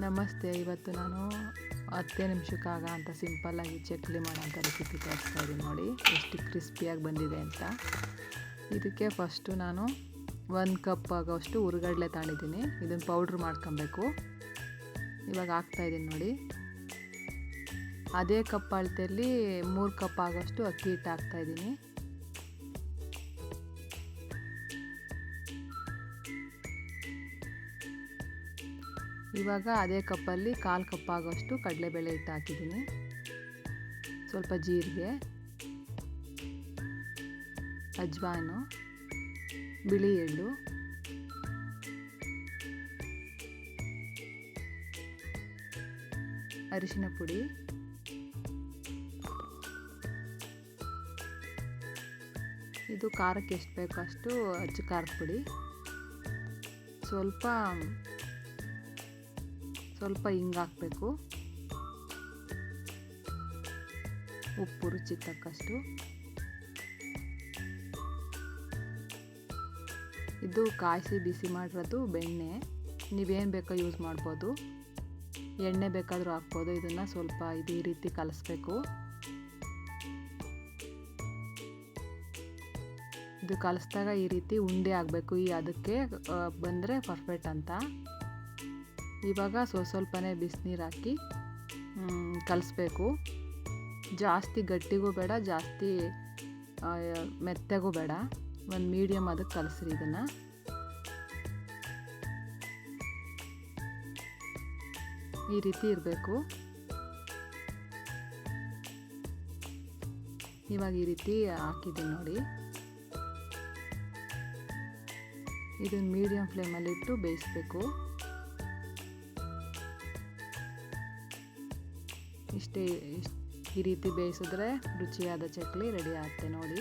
ನಮಸ್ತೆ. ಇವತ್ತು ನಾನು 10 ನಿಮಿಷಕ್ಕಾಗ ಅಂತ ಸಿಂಪಲ್ಲಾಗಿ ಚಕ್ಲಿ ಮಾಡೋಂಥ ರೆಸಿಪಿ ತೋರಿಸ್ತಾ ಇದ್ದೀನಿ ನೋಡಿ, ಎಷ್ಟು ಕ್ರಿಸ್ಪಿಯಾಗಿ ಬಂದಿದೆ ಅಂತ. ಇದಕ್ಕೆ ಫಸ್ಟು ನಾನು 1 ಕಪ್ ಆಗೋಷ್ಟು ಹುರ್ಗಡ್ಲೆ ತಗೊಂಡಿದ್ದೀನಿ. ಇದನ್ನು ಪೌಡ್ರ್ ಮಾಡ್ಕೊಬೇಕು. ಇವಾಗ ಹಾಕ್ತಾಯಿದ್ದೀನಿ ನೋಡಿ. ಅದೇ ಕಪ್ ಅಳತೆಯಲ್ಲಿ 3 ಕಪ್ ಆಗೋಷ್ಟು ಅಕ್ಕಿ ಹಿಟ್ಟು ಹಾಕ್ತಾಯಿದ್ದೀನಿ. ಇವಾಗ ಅದೇ ಕಪ್ಪಲ್ಲಿ 1/4 ಕಪ್ ಆಗೋಷ್ಟು ಕಡಲೆಬೇಳೆ ಹಿಟ್ಟು ಹಾಕಿದ್ದೀನಿ. ಸ್ವಲ್ಪ ಜೀರಿಗೆ, ಅಜ್ವಾನು, ಬಿಳಿ ಎಳ್ಳು, ಅರಿಶಿನ ಪುಡಿ, ಇದು ಖಾರಕ್ಕೆ ಎಷ್ಟು ಬೇಕೋ ಅಷ್ಟು ಅಚ್ಚ ಖಾರದ ಪುಡಿ, ಸ್ವಲ್ಪ ಹಿಂಗೆ ಹಾಕಬೇಕು, ಉಪ್ಪು ರುಚಿಗೆ ತಕ್ಕಷ್ಟು. ಇದು ಕಾಯಿಸಿ ಬಿಸಿ ಮಾಡಿರೋದು ಬೆಣ್ಣೆ, ನೀವೇನು ಬೇಕೋ ಯೂಸ್ ಮಾಡ್ಬೋದು. ಎಣ್ಣೆ ಬೇಕಾದರೂ ಹಾಕ್ಬೋದು. ಇದನ್ನು ಸ್ವಲ್ಪ ಈ ರೀತಿ ಕಲಿಸ್ಬೇಕು. ಇದು ಕಲಿಸಿದಾಗ ಈ ರೀತಿ ಉಂಡೆ ಆಗಬೇಕು. ಅದಕ್ಕೆ ಬಂದರೆ ಪರ್ಫೆಕ್ಟ್ ಅಂತ. ಇವಾಗ ಸ್ವಲ್ಪನೇ ಬಿಸಿನೀರು ಹಾಕಿ ಕಲಿಸ್ಬೇಕು. ಜಾಸ್ತಿ ಗಟ್ಟಿಗೂ ಬೇಡ, ಜಾಸ್ತಿ ಮೆತ್ತಗೂ ಬೇಡ, ಒಂದು ಮೀಡಿಯಮ್ ಅದಕ್ಕೆ ಕಲಿಸ್ರಿ. ಇದನ್ನು ಈ ರೀತಿ ಇರಬೇಕು. ಇವಾಗ ಈ ರೀತಿ ಹಾಕಿದ್ದೀನಿ ನೋಡಿ. ಇದನ್ನು ಮೀಡಿಯಮ್ ಫ್ಲೇಮಲ್ಲಿಟ್ಟು ಬೇಯಿಸಬೇಕು. ಈ ರೀತಿ ಬೇಯಿಸಿದ್ರೆ ರುಚಿಯಾದ ಚಕ್ಲಿ ರೆಡಿ ಆಗುತ್ತೆ ನೋಡಿ.